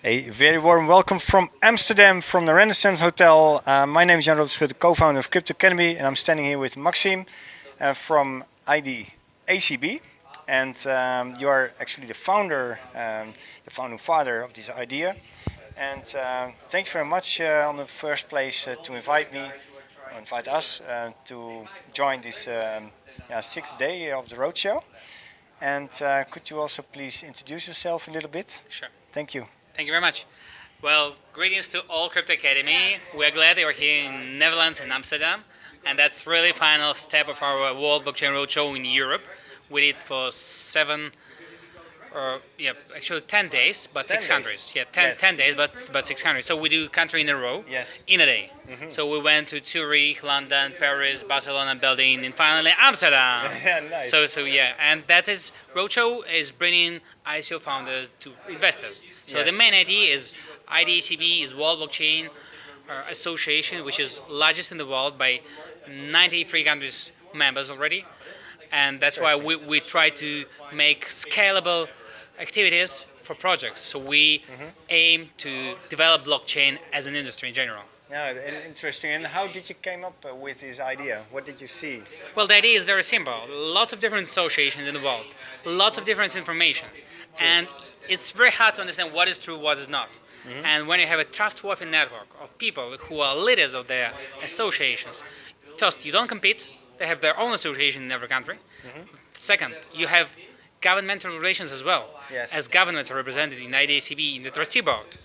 A very warm welcome from Amsterdam, from the Renaissance Hotel. My name is Jan Robert Schutte, co-founder of Crypto Academy, and I'm standing here with Maxim from IDACB. And you are actually the founder, the founding father of this idea. And thank you very much on the first place to invite us to join this sixth day of the roadshow. And could you also please introduce yourself a little bit? Sure. Thank you. Thank you very much. Well, greetings to all Crypto Academy. We're glad you're here in Netherlands and Amsterdam. And that's really final step of our World Blockchain Roadshow in Europe. We did for 10 days, but 10 6 days. countries. Yeah, 10 days, but 6 countries. So we do country in a row, Yes. in a day. Mm-hmm. So we went to Zurich, London, Paris, Barcelona, Berlin, and finally Amsterdam. Yeah, nice. And that is roadshow is bringing ICO founders to investors. So Yes. the main idea is IDACB is World Blockchain Association, which is largest in the world by 93 countries members already, and that's why we try to make scalable activities for projects. So we aim to develop blockchain as an industry in general. Yeah, interesting. And how did you came up with this idea? What did you see? Well, the idea is very simple. Lots of different associations in the world, lots of different information, and it's very hard to understand what is true, what is not. And when you have a trustworthy network of people who are leaders of their associations, first, you don't compete. They have their own association in every country. Second, you have governmental relations as well, Yes. as governments are represented in IDACB in the trustee board.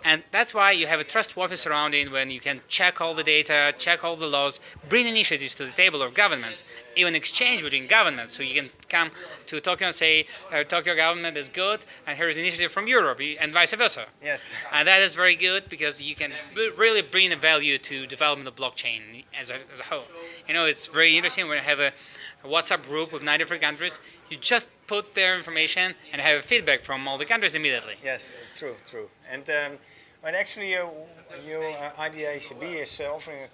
And that's why you have a trustworthy surrounding when you can check all the data, check all the laws, bring initiatives to the table of governments, even exchange between governments. So you can come to Tokyo and say, Tokyo government is good, and here is an initiative from Europe, and vice versa. Yes. And that is very good because you can really bring a value to development of blockchain as a whole. You know, it's very interesting when you have a WhatsApp group with 93 countries. You just put their information and have feedback from all the countries immediately. Yes, true. And actually, IDACB is offering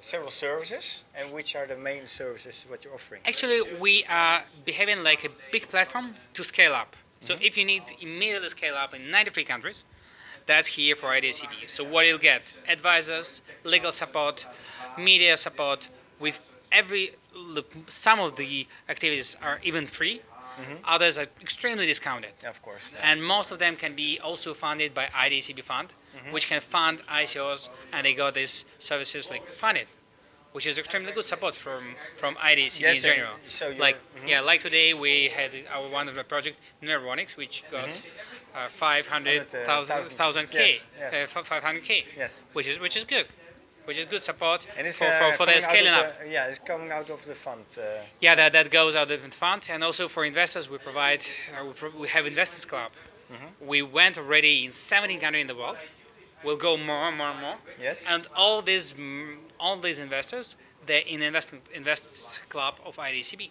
several services. And which are the main services what you're offering? Actually, we are behaving like a big platform to scale up. So if you need to immediately scale up in 93 countries, that's here for IDACB. So what you'll get, advisors, legal support, media support, with some of the activities are even free, others are extremely discounted. Of course. And most of them can be also funded by IDACB Fund, which can fund ICOs, and they got these services like funded, which is extremely good support from IDACB Yes, in general. so you're- Like today we had our one of the project Neuronics, which got 500,000 K, Yes. 500K, Yes. which is good support And it's for their coming out scaling of up. it's coming out of the fund. Yeah, that goes out of the fund, and also for investors, we provide. We have Investors Club. We went already in 17 countries in the world. We'll go more. Yes. And all these investors, they're in Investors Club of IDACB.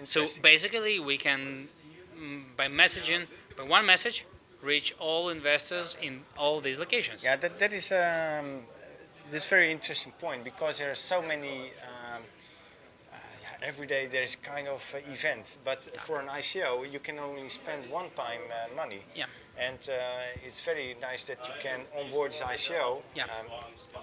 So Interesting. basically, we can by one message, reach all investors in all these locations. Yeah, that is this very interesting point, because there are so many. Every day there is kind of event, but for an ICO you can only spend one time money. Yeah. And it's very nice that you can onboard this ICO. Yeah.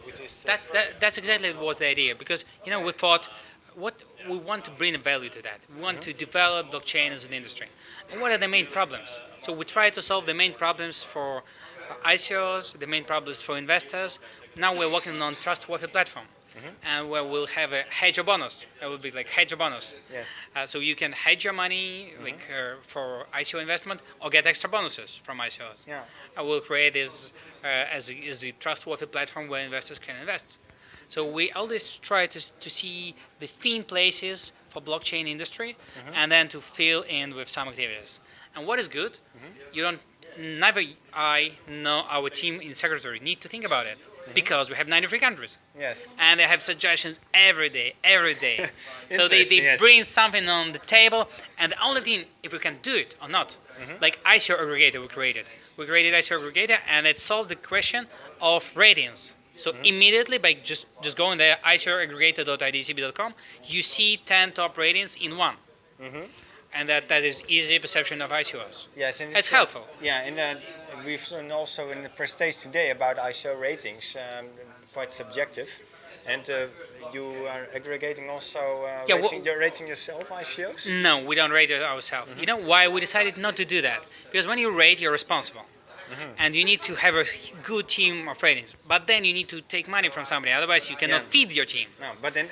With this. That's exactly what was the idea, because we thought what we want to bring a value to that. We want to develop blockchain as an industry. And what are the main problems? So we try to solve the main problems for ICOs, the main problems for investors. Now we're working on trustworthy platform, and where we'll have a hedge or bonus. It will be like hedge or bonus. Yes. So you can hedge your money for ICO investment or get extra bonuses from ICOs. Yeah. I will create this as a trustworthy platform where investors can invest. So we always try to see the thin places for blockchain industry, and then to fill in with some activities. And what is good, neither I nor our team in secretary need to think about it, because we have 93 countries. Yes. And they have suggestions every day. So they Interesting, yes. bring something on the table, and the only thing, if we can do it or not, like ICO aggregator we created. We created ICO aggregator, and it solves the question of ratings. So immediately by just going there, icoaggregator.idcb.com, you see 10 top ratings in one. and that is easy perception of ICOs. Yes, and It's helpful. Yeah, and we've seen also in the press stage today about ICO ratings, quite subjective. And you are aggregating also, Yeah, you're rating yourself ICOs? No, we don't rate it ourselves. You know why we decided not to do that? Because when you rate, you're responsible. And you need to have a good team of ratings. But then you need to take money from somebody, otherwise you cannot feed your team. No, but then...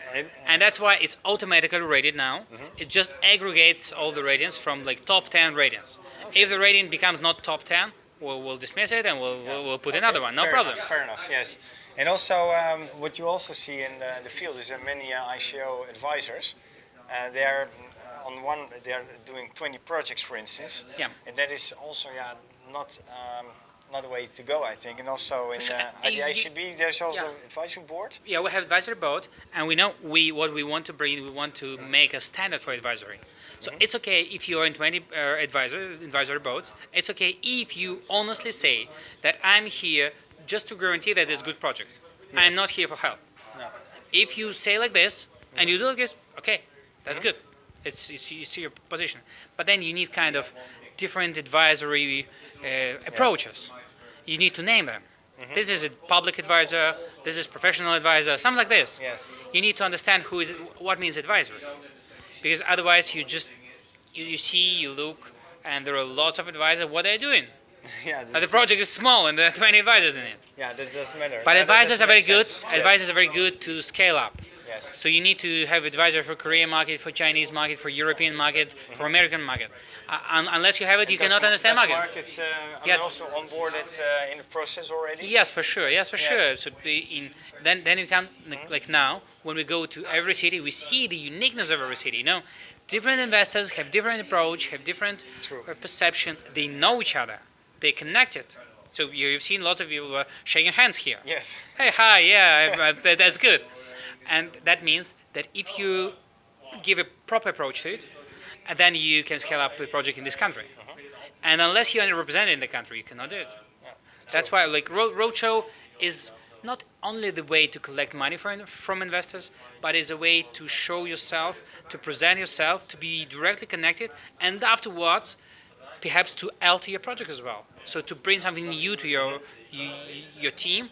And that's why it's automatically rated now. It just aggregates all the ratings from like top 10 ratings. If the rating becomes not top 10, we'll dismiss it and we'll put another one. No problem. Fair enough, yes. And also, what you also see in the field is that many ICO advisors, they're doing 20 projects, for instance. Yeah. And that is also, not the way to go, I think. And also in IDACB, there's also advisory board. Yeah, we have advisory board, and we know what we want to bring. We want to make a standard for advisory. So it's okay if you are in 20 advisory boards. It's okay if you honestly say that I'm here just to guarantee that it's a good project. Yes. I'm not here for help. No. If you say like this and you do like this, okay, that's good. It's your position. But then you need kind of different advisory approaches. You need to name them. This is a public advisor. This is professional advisor. Something like this. Yes. You need to understand what means advisory, because otherwise you just you see, you look, and there are lots of advisors. What they're doing. Yeah. The project is small and there are 20 advisors in it. Yeah, that doesn't matter. But Yeah, advisors that are very makes good. sense. Advisors are very good to scale up. Yes. So you need to have advisor for Korean market, for Chinese market, for European market, for American market. Unless you have it, you cannot understand Dutch market. markets, Yeah. are also on board. It's in the process already. Yes, for sure. Yes, for Yes. sure. So then you come like now when we go to every city, we see the uniqueness of every city. You know, different investors have different approach, have different True. perception. They know each other. They're connected. So you've seen lots of people shaking hands here. Yes. Hey, hi, yeah, that's good. And that means that if you give a proper approach to it, then you can scale up the project in this country. And unless you're represented in the country, you cannot do it. That's why like roadshow is not only the way to collect money from investors, but is a way to show yourself, to present yourself, to be directly connected, and afterwards, perhaps to alter your project as well. So to bring something new to your team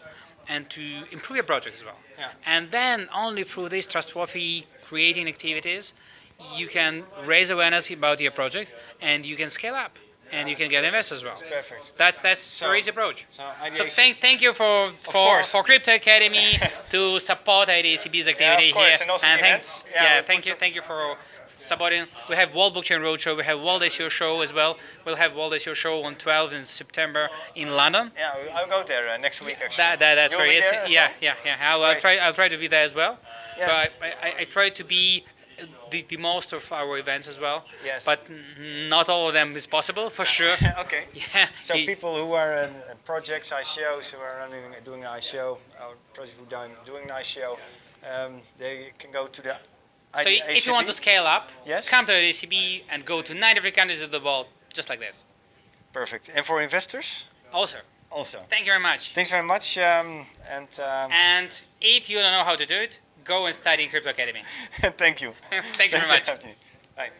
and to improve your project as well. Yeah. And then only through these trustworthy creating activities, you can raise awareness about your project and you can scale up and you can get investors as well. That's perfect. That's very easy approach. So So IDACB thank you for course. Crypto Academy to support IDACB's activity of course, here. and also events. Yeah, yeah, we'll thank you for supporting. We have World Blockchain Roadshow. We have World SEO Show as well. We'll have World SEO Show on 12th in September in London. Yeah, I'll go there next week actually. That's You'll very be there as yeah, well? yeah. I'll try to be there as well. Yes. So I try to be the most of our events as well. Yes. But not all of them is possible for sure. Okay. Yeah. So people who are in projects, ICOs, who are doing an ICO, or projects who are doing an ICO, they can go to the So if you want to scale up, Yes. come to IDACB and go to 9 different countries of the world, just like this. Perfect. And for investors? Also, Also. thank you very much. Thanks very much. And if you don't know how to do it, go and study in Crypto Academy. Thank you. Thank you very much. Bye.